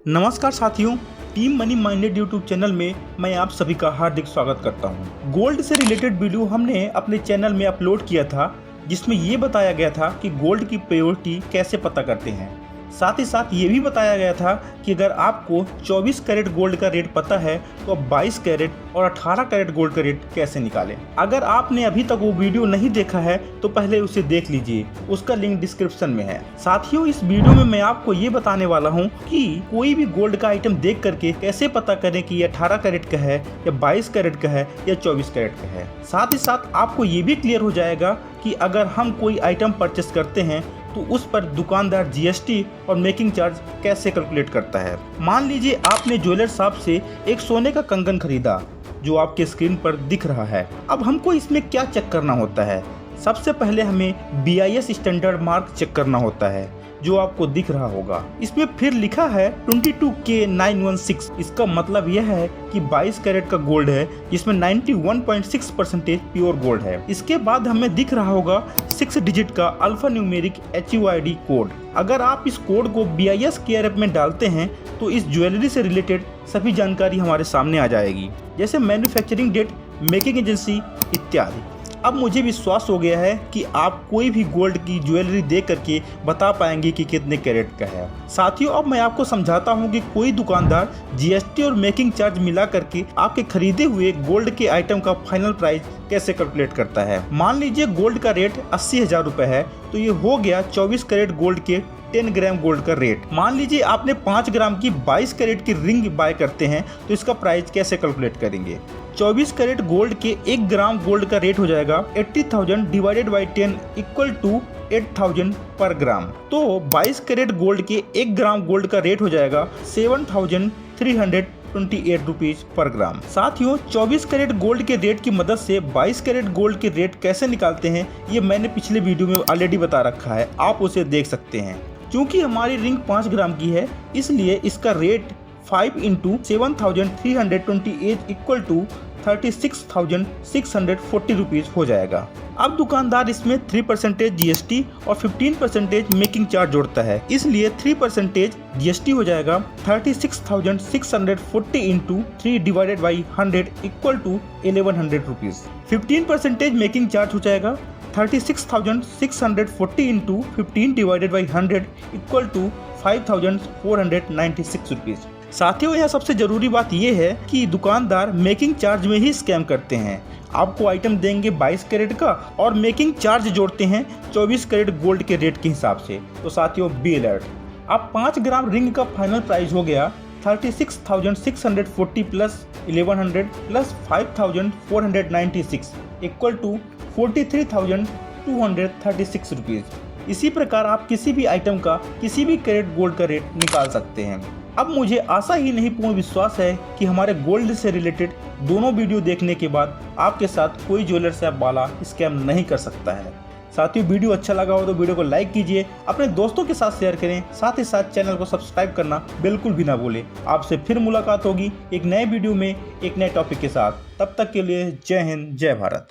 नमस्कार साथियों, team money minded YouTube channel में मैं आप सभी का हार्दिक स्वागत करता हूं। गोल्ड से रिलेटेड वीडियो हमने अपने चैनल में अपलोड किया था, जिसमें ये बताया गया था कि गोल्ड की प्योरिटी कैसे पता करते हैं। साथ ही साथ ये भी बताया गया था कि अगर आपको 24 कैरेट गोल्ड का रेट पता है तो आप 22 कैरेट और 18 कैरेट गोल्ड का रेट कैसे निकालें। अगर आपने अभी तक वो वीडियो नहीं देखा है तो पहले उसे देख लीजिए, उसका लिंक डिस्क्रिप्शन में है। साथियों, इस वीडियो में मैं आपको ये बताने वाला हूँ कि कोई भी गोल्ड का आइटम देख करके कैसे पता करें कि ये 18 कैरेट का है या 22 कैरेट का है या 24 कैरेट का है। साथ ही साथ आपको ये भी क्लियर हो जाएगा कि अगर हम कोई आइटम परचेस करते हैं तो उस पर दुकानदार जीएसटी और मेकिंग चार्ज कैसे कैलकुलेट करता है। मान लीजिए आपने ज्वेलर शॉप से एक सोने का कंगन खरीदा जो आपके स्क्रीन पर दिख रहा है। अब हमको इसमें क्या चेक करना होता है? सबसे पहले हमें BIS स्टैंडर्ड मार्क चेक करना होता है जो आपको दिख रहा होगा। इसमें फिर लिखा है 22K916। इसका मतलब यह है कि 22 कैरेट का गोल्ड है जिसमें 91.6% प्योर गोल्ड है। इसके बाद हमें दिख रहा होगा 6 डिजिट का अल्फा न्यूमेरिक HUID कोड। अगर आप इस कोड को BIS केयर ऐप में डालते हैं तो इस ज्वेलरी से रिलेटेड सभी जानकारी हमारे सामने आ जाएगी, जैसे मैन्युफैक्चरिंग डेट, मेकिंग एजेंसी इत्यादि। अब मुझे विश्वास हो गया है कि आप कोई भी गोल्ड की ज्वेलरी देख करके बता पाएंगे कि कितने कैरेट का है। साथियों, अब मैं आपको समझाता हूं कि कोई दुकानदार जीएसटी और मेकिंग चार्ज मिला करके आपके खरीदे हुए गोल्ड के आइटम का फाइनल प्राइस कैसे कैलकुलेट करता है। मान लीजिए गोल्ड का रेट 80,000 रुपए है, तो ये हो गया 24 कैरेट गोल्ड के 10 ग्राम गोल्ड का रेट। मान लीजिए आपने 5 ग्राम की 22 कैरेट की रिंग बाय करते हैं, तो इसका प्राइस कैसे कैलकुलेट करेंगे। 24 कैरेट गोल्ड के 1 ग्राम गोल्ड का रेट हो जाएगा 80,000 डिवाइडेड बाई 10 इक्वल टू 8,000 पर ग्राम। तो 22 कैरेट गोल्ड के 1 ग्राम गोल्ड का रेट हो जाएगा 7,328 रुपीज पर ग्राम। साथियों, 24 कैरेट गोल्ड के रेट की मदद से 22 कैरेट गोल्ड के रेट कैसे निकालते हैं ये मैंने पिछले वीडियो में ऑलरेडी बता रखा है, आप उसे देख सकते हैं। क्योंकि हमारी रिंग 5 ग्राम की है, इसलिए इसका rate 5 into 7,328 equal to 36,640 rupees हो जाएगा। अब दुकानदार इसमें 3% GST और 15% मेकिंग चार्ज जोड़ता है, इसलिए 3% GST हो जाएगा 36,640 into 3 divided by 100 equal to 1,100 rupees. 15% making charge हो जाएगा 36,640 into 15 divided by 100 equal to 5,496 rupees. साथियों, यह सबसे जरूरी बात यह है कि दुकानदार मेकिंग चार्ज में ही स्कैम करते हैं। आपको आइटम देंगे 22 कैरेट का और मेकिंग चार्ज जोड़ते हैं 24 कैरेट गोल्ड के रेट के हिसाब से। तो साथियों, बी अलर्ट। अब 5 ग्राम रिंग का फाइनल प्राइस हो गया 36,640 plus 1,100 plus 5,496 equal to 43,236 rupees. इसी प्रकार आप किसी भी आइटम का किसी भी कैरेट गोल्ड का रेट निकाल सकते हैं। अब मुझे आशा ही नहीं पूर्ण विश्वास है कि हमारे गोल्ड से रिलेटेड दोनों वीडियो देखने के बाद आपके साथ कोई ज्वेलर से वाला स्कैम नहीं कर सकता है। साथियों, वीडियो अच्छा लगा हो तो वीडियो को लाइक कीजिए, अपने दोस्तों के साथ शेयर करें, साथ ही साथ चैनल को सब्सक्राइब करना बिल्कुल भी ना भूलें। आपसे फिर मुलाकात होगी एक नए वीडियो में एक नए टॉपिक के साथ। तब तक के लिए जय हिंद, जय भारत।